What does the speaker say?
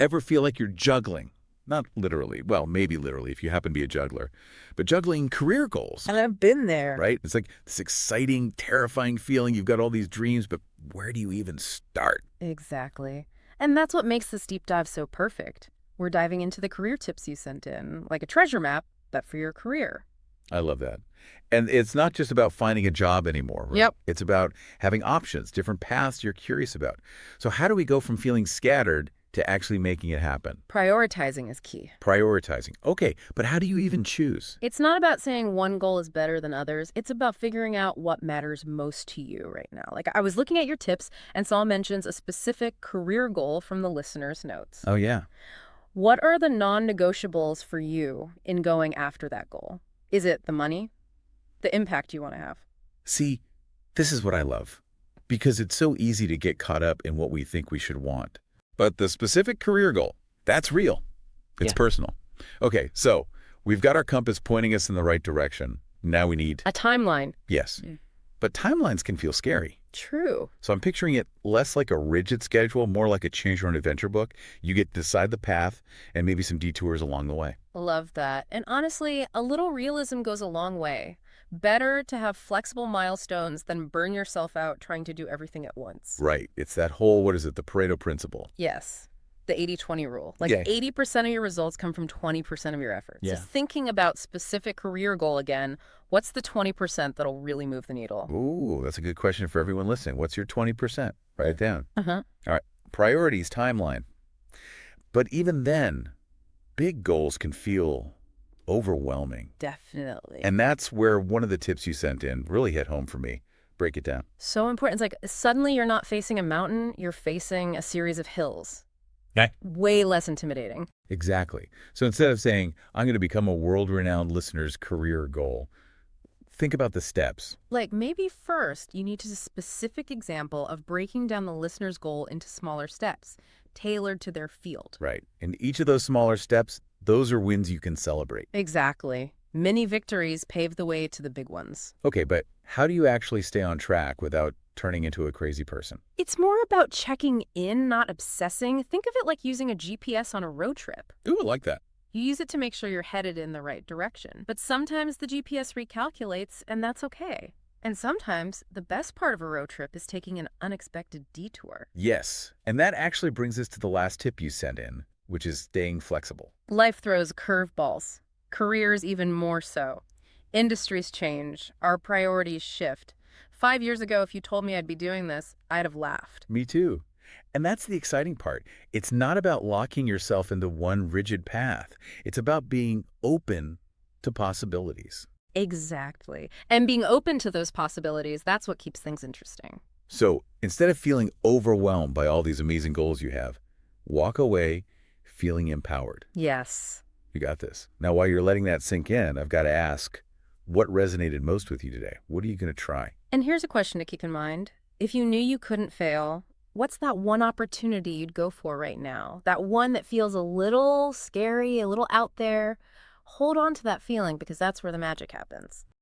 Ever feel like you're juggling? Not literally, well, maybe literally if you happen to be a juggler, but juggling career goals, And I've been there. right? It's like this exciting, terrifying feeling. You've got all these dreams, but where do you even start? Exactly. And that's what makes this deep dive so perfect. We're diving into the career tips you sent in, like a treasure map, but for your career. I love that. And it's not just about finding a job anymore, right? Yep. It's about having options, different paths you're curious about. So how do we go from feeling scattered to actually making it happen? Prioritizing is key. Prioritizing. Okay, but how do you even choose? It's not about saying one goal is better than others. It's about figuring out what matters most to you right now. Like I was looking at your tips and saw mentions a specific career goal from the listener's notes. Oh, yeah. What are the non-negotiables for you in going after that goal? Is it the money? The impact you want to have? See, this is what I love, because it's so easy to get caught up in what we think we should want. But the specific career goal, that's real. It's Yeah. personal. Okay, so we've got our compass pointing us in the right direction. Now we need, A timeline. yes. Mm. But timelines can feel scary. True. So I'm picturing it less like a rigid schedule, more like a choose your own adventure book. You get to decide the path and maybe some detours along the way. Love that. And honestly, a little realism goes a long way. Better to have flexible milestones than burn yourself out trying to do everything at once. Right. It's that whole, what is it, the Pareto principle. Yes. The 80-20 rule. Like Yeah. 80% of your results come from 20% of your effort. Yeah. So thinking about specific career goal again, what's the 20% that'll really move the needle? Ooh, that's a good question for everyone listening. What's your 20%? Write it down. Uh-huh. All right. Priorities, timeline. But even then, big goals can feel overwhelming. Definitely. And that's where one of the tips you sent in really hit home for me. Break it down. So important. It's like suddenly you're not facing a mountain, you're facing a series of hills. Okay. Way less intimidating. Exactly. So instead of saying, I'm going to become a world-renowned listener's career goal, think about the steps. Like maybe first you need to a specific example of breaking down the listener's goal into smaller steps, tailored to their field. Right. And each of those smaller steps, those are wins you can celebrate. Exactly. Many victories pave the way to the big ones. Okay, but how do you actually stay on track without turning into a crazy person? It's more about checking in, not obsessing. Think of it like using a GPS on a road trip. Ooh, I like that. You use it to make sure you're headed in the right direction. But sometimes the GPS recalculates, and that's okay. And sometimes the best part of a road trip is taking an unexpected detour. Yes. And that actually brings us to the last tip you sent in, which is staying flexible. Life throws curveballs, careers even more so. Industries change, our priorities shift. 5 years ago, if you told me I'd be doing this, I'd have laughed. Me too. And that's the exciting part. It's not about locking yourself into one rigid path. It's about being open to possibilities. Exactly. And being open to those possibilities, that's what keeps things interesting. So instead of feeling overwhelmed by all these amazing goals you have, walk away feeling empowered. Yes. You got this. Now, while you're letting that sink in, I've got to ask, what resonated most with you today? What are you going to try? And here's a question to keep in mind. If you knew you couldn't fail, what's that one opportunity you'd go for right now? That one that feels a little scary, a little out there? Hold on to that feeling because that's where the magic happens.